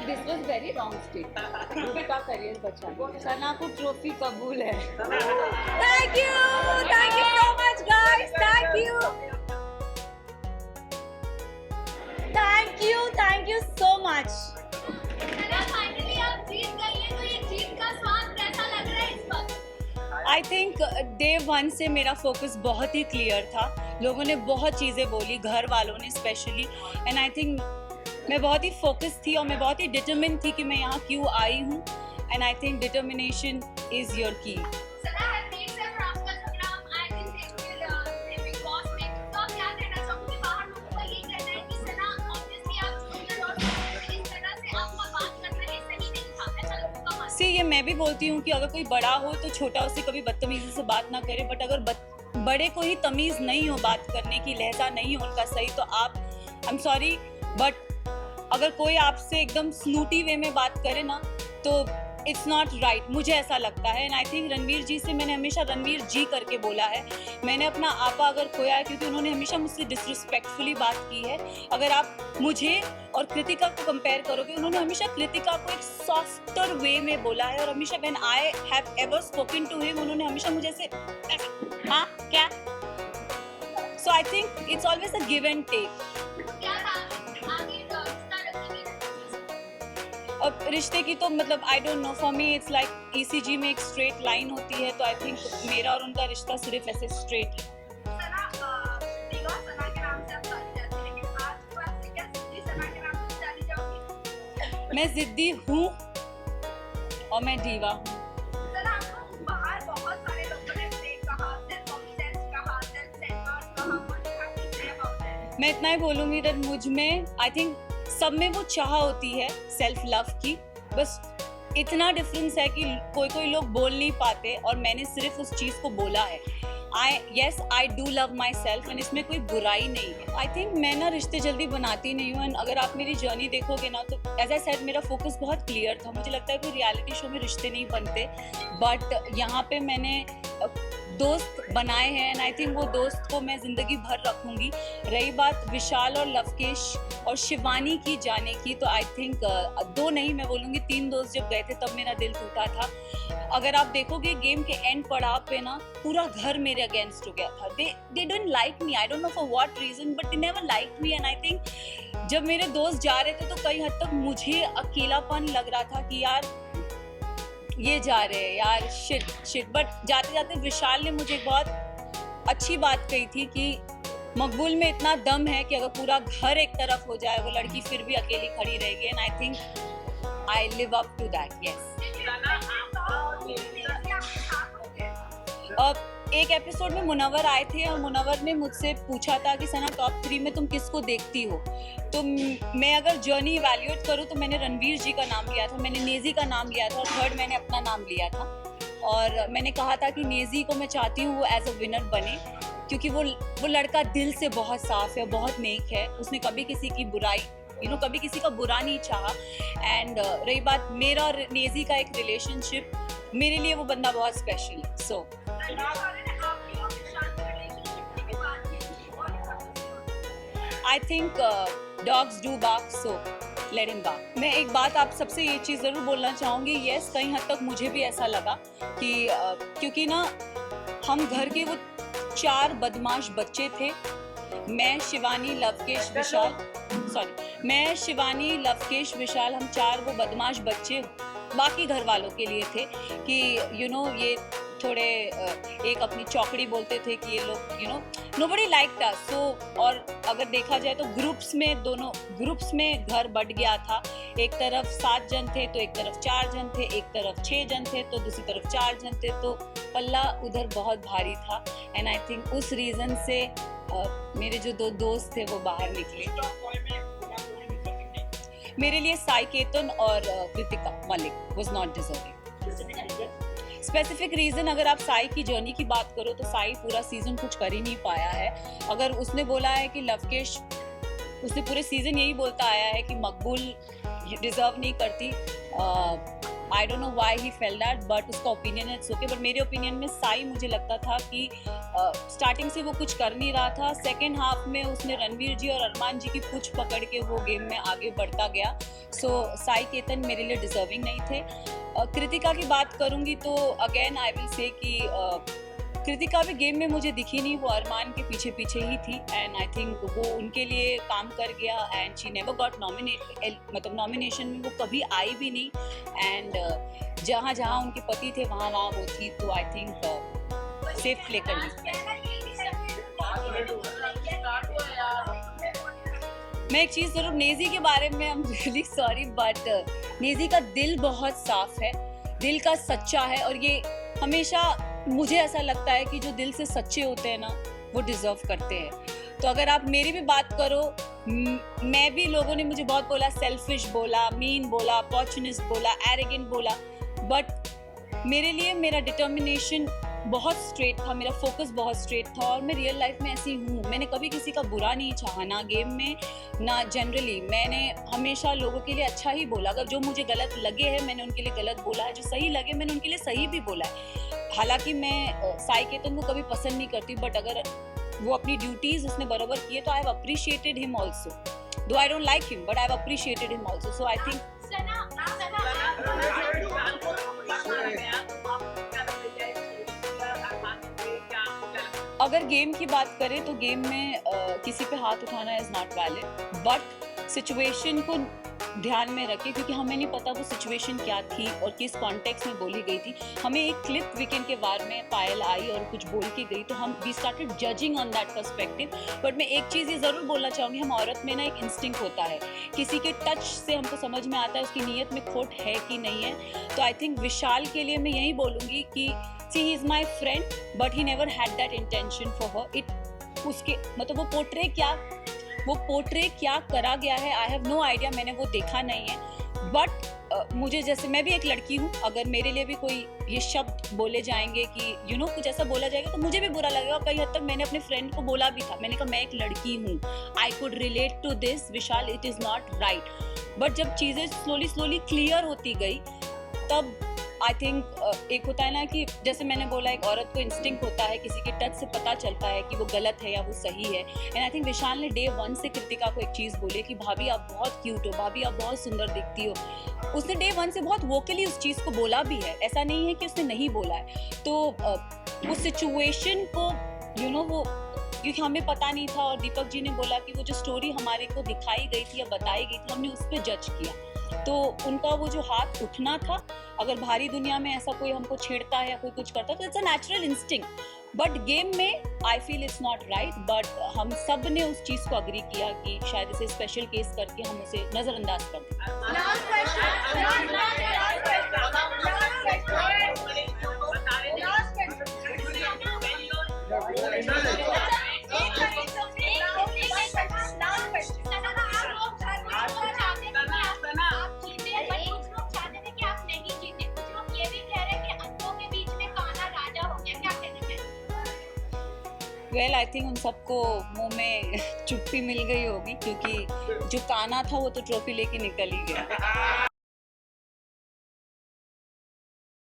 This was very wrong state का career बचाना सना को ट्रॉफी कबूल है Thank you so much guys, thank you so much. Finally आप जीत गई हैं, तो ये जीत का स्वाद कैसा लग रहा है इस वक्त? आई थिंक डे 1 से मेरा फोकस बहुत ही क्लियर था. लोगों ने बहुत चीज़ें बोली, घर वालों ने स्पेशली, एंड आई थिंक मैं बहुत ही फोकस थी और मैं बहुत ही डिटरमिन थी कि मैं यहाँ क्यों आई हूँ. And I think determination is your की. सना हरमीत से और आपका झगड़ा आए दिन देखते बिग बॉस में, तो आप क्या कहना चाहोगे? बाहर लोगों का ये कहना है कि सना ऑब्वियसली आप जूनियर और इस तरह से आपका बात करना ये सही नहीं था, ऐसा लोगों का मानना है. सी, ये मैं भी बोलती हूँ कि अगर कोई बड़ा हो तो छोटा उससे कभी बदतमीजी से बात ना करे, बट अगर बड़े को ही तमीज़ नहीं हो बात करने की, लहजा नहीं हो उनका सही, तो आप, आई एम सॉरी बट अगर कोई आपसे एकदम स्नूटी वे में बात करे ना तो इट्स नॉट राइट, मुझे ऐसा लगता है. एंड आई थिंक रणवीर जी से मैंने हमेशा रणवीर जी करके बोला है. मैंने अपना आपा अगर खोया है क्योंकि उन्होंने हमेशा मुझसे डिसरिस्पेक्टफुली बात की है. अगर आप मुझे और कृतिका को कंपेयर करोगे, उन्होंने हमेशा कृतिका को एक सॉफ्टर वे में बोला है, और हमेशा when I have ever spoken to him, उन्होंने हमेशा मुझे ऐसे हाँ क्या. So I think it's always a give and take. क्या था आगे रिश्ता रखेंगे? अब रिश्ते की तो मतलब आई don't know, for me it's like ECG में एक स्ट्रेट लाइन होती है, तो आई थिंक मेरा और उनका रिश्ता सिर्फ ऐसे स्ट्रेट है. सना दीवा सना के नाम से आप जानी जाती है, लेकिन आज को आपसे क्या सिद्धि सना के नाम से जानी जाओगी? मैं जिद्दी हूँ और मैं दीवा हूँ. सना आपको बाहर बहुत सारे लोगों ने फेक कहा, सेल्फ कॉन्फिडेंस कहा, सेल्फ सेंटर्ड कहा, what you have to say about that? मैं इतना ही बोलूँगी दैट मुझ में आई थिंक सब में वो चाह होती है सेल्फ लव की, बस इतना डिफरेंस है कि कोई लोग बोल नहीं पाते और मैंने सिर्फ उस चीज़ को बोला है. I do love my self, and इसमें कोई बुराई नहीं है. आई थिंक मैं ना रिश्ते जल्दी बनाती नहीं हूँ, एंड अगर आप मेरी जर्नी देखोगे ना तो एज आई सेड मेरा फोकस बहुत क्लियर था. मुझे लगता है कि रियलिटी शो में रिश्ते नहीं बनते, बट यहाँ पे मैंने दोस्त बनाए हैं, एंड आई थिंक वो दोस्त को मैं ज़िंदगी भर रखूँगी. रही बात विशाल और लवकेश और शिवानी की जाने की, तो आई थिंक 2 नहीं मैं बोलूँगी 3 दोस्त जब गए थे तब मेरा दिल टूटा था. अगर आप देखोगे गेम के एंड पड़ाव पे ना पूरा घर मेरे अगेंस्ट हो गया था. They don't like me, I don't know for what reason, but they never like me. And I think जब मेरे दोस्त जा रहे थे तो कई हद तक मुझे अकेलापन लग रहा था कि यार ये जा रहे हैं यार, शिट. बट जाते जाते विशाल ने मुझे बहुत अच्छी बात कही थी कि मकबूल में इतना दम है कि अगर पूरा घर एक तरफ हो जाए वो लड़की फिर भी अकेली खड़ी रहेगी. And I think I live up to that. Yes. अब एक एपिसोड में मुनव्वर आए थे और मुनव्वर ने मुझसे पूछा था कि सना टॉप 3 में तुम किसको देखती हो. तो मैं अगर जर्नी इवैल्यूएट करूँ तो मैंने रणवीर जी का नाम लिया था, मैंने नेजी का नाम लिया था, और थर्ड मैंने अपना नाम लिया था. और मैंने कहा था कि नेजी को मैं चाहती हूँ वो एज अ विनर बने, क्योंकि वो लड़का दिल से बहुत साफ है, बहुत नेक है. उसने कभी किसी की बुराई कभी किसी का बुरा नहीं चाहा. एंड रही बात मेरा और नेजी का एक रिलेशनशिप, मेरे लिए वो बंदा बहुत स्पेशल है. So I think dogs do bark, so let him bark. मैं एक बात आप सबसे ये चीज़ ज़रूर बोलना चाहूँगी. यस, कहीं हद तक मुझे भी ऐसा लगा कि क्योंकि ना हम घर के वो 4 बदमाश बच्चे थे. मैं शिवानी लवकेश विशाल, हम 4 वो बदमाश बच्चे बाकी घर वालों के लिए थे कि ये थोड़े एक अपनी चौकड़ी बोलते थे कि ये लोग नोबडी लाइक्ड अस. सो और अगर देखा जाए तो दोनों ग्रुप्स में घर बट गया था. एक तरफ 7 जन थे तो एक तरफ 4 जन थे, एक तरफ 6 जन थे तो दूसरी तरफ 4 जन थे, तो पल्ला उधर बहुत भारी था. एंड आई थिंक उस रीज़न से मेरे जो 2 दोस्त थे वो बाहर निकले. मेरे लिए साई केतन और Kritika Malik was not deserving. Specific reason अगर आप साई की जर्नी की बात करो तो साई पूरा सीज़न कुछ कर ही नहीं पाया है. अगर उसने बोला है कि लवकेश, उसने पूरे सीज़न यही बोलता आया है कि मकबूल डिज़र्व नहीं करती. आई don't know why he fail that, but उसका ओपिनियन है, इट्स ओके। बट मेरे ओपिनियन में साई मुझे लगता था कि स्टार्टिंग से वो कुछ कर नहीं रहा था, सेकेंड हाफ में उसने रणवीर जी और अरमान जी की पूछ पकड़ के वो गेम में आगे बढ़ता गया। सो साई केतन मेरे लिए डिजर्विंग नहीं थे। कृतिका की बात करूंगी तो अगेन आई विल से कि कृतिका भी गेम में मुझे दिखी नहीं, वो अरमान के पीछे पीछे ही थी एंड आई थिंक वो उनके लिए काम कर गया and she never got nominate, मतलब नॉमिनेशन में वो कभी आई भी नहीं एंड जहाँ जहाँ उनके पति थे वहाँ वहाँ वो थी, तो आई थिंक सेफ प्ले कर ली। मैं एक चीज़ ज़रूर, नेजी के बारे में I am really sorry but Naezy का दिल बहुत साफ है, दिल का सच्चा है, और ये हमेशा मुझे ऐसा लगता है कि जो दिल से सच्चे होते हैं ना वो डिजर्व करते हैं। तो अगर आप मेरी भी बात करो, मैं भी, लोगों ने मुझे बहुत बोला, सेल्फिश बोला, मीन बोला, अपॉर्चुनिस्ट बोला, एरोगेंट बोला, बट मेरे लिए मेरा डिटर्मिनेशन बहुत स्ट्रेट था, मेरा फोकस बहुत स्ट्रेट था और मैं रियल लाइफ में ऐसी हूँ। मैंने कभी किसी का बुरा नहीं चाहा, ना गेम में ना जनरली। मैंने हमेशा लोगों के लिए अच्छा ही बोला, अगर जो मुझे गलत लगे है मैंने उनके लिए गलत बोला है, जो सही लगे मैंने उनके लिए सही भी बोला है। हालांकि मैं साई केतन को कभी पसंद नहीं करती, बट अगर वो अपनी ड्यूटीज उसने बराबर किए तो I have appreciated him also, though I don't like him but I have appreciated him also. So I think अगर गेम की बात करें तो गेम में किसी पे हाथ उठाना is not valid, but situation को ध्यान में रखें क्योंकि हमें नहीं पता वो सिचुएशन क्या थी और किस कॉन्टेक्स्ट में बोली गई थी। हमें एक क्लिप वीकेंड के बारे में पायल आई और कुछ बोल के गई तो हम we started judging on that perspective. But मैं एक चीज़ ये ज़रूर बोलना चाहूँगी, हम औरत में ना एक इंस्टिंक्ट होता है, किसी के टच से हमको समझ में आता है उसकी नीयत में खोट है कि नहीं है। तो आई थिंक विशाल के लिए मैं यही बोलूँगी कि see he is my friend but he never had that intention for her. It उसके मतलब वो पोर्ट्रे क्या करा गया है आई हैव नो आइडिया, मैंने वो देखा नहीं है। बट मुझे, जैसे मैं भी एक लड़की हूँ, अगर मेरे लिए भी कोई ये शब्द बोले जाएंगे कि कुछ ऐसा बोला जाएगा तो मुझे भी बुरा लगेगा। कई हद तक मैंने अपने फ्रेंड को बोला भी था, मैंने कहा मैं एक लड़की हूँ, I could relate to this Vishal, it is not right. But जब चीज़ें स्लोली क्लियर होती गई तब आई थिंक एक होता है ना कि जैसे मैंने बोला, एक औरत को इंस्टिंक्ट होता है, किसी के टच से पता चलता है कि वो गलत है या वो सही है। एंड आई थिंक विशाल ने डे 1 से कृतिका को एक चीज़ बोली कि भाभी आप बहुत क्यूट हो, भाभी आप बहुत सुंदर दिखती हो। उसने डे 1 से बहुत वोकली उस चीज़ को बोला भी है, ऐसा नहीं है कि उसने नहीं बोला है। तो उस सिचुएशन को वो क्योंकि हमें पता नहीं था और दीपक जी ने बोला कि वो जो स्टोरी हमारे को दिखाई गई थी या बताई गई थी हमने उस पर जज किया। तो उनका वो जो हाथ उठना था, अगर भारी दुनिया में ऐसा कोई हमको छेड़ता है या कोई कुछ करता है तो it's a natural instinct. But game में I feel it's not right, but हम सब ने उस चीज़ को अग्री किया कि शायद इसे स्पेशल केस करके हम उसे नज़रअंदाज कर दें। वेल आई थिंक उन सबको मुंह में चुप्पी मिल गई होगी क्योंकि जो काना था वो तो ट्रॉफी लेके निकल ही गया।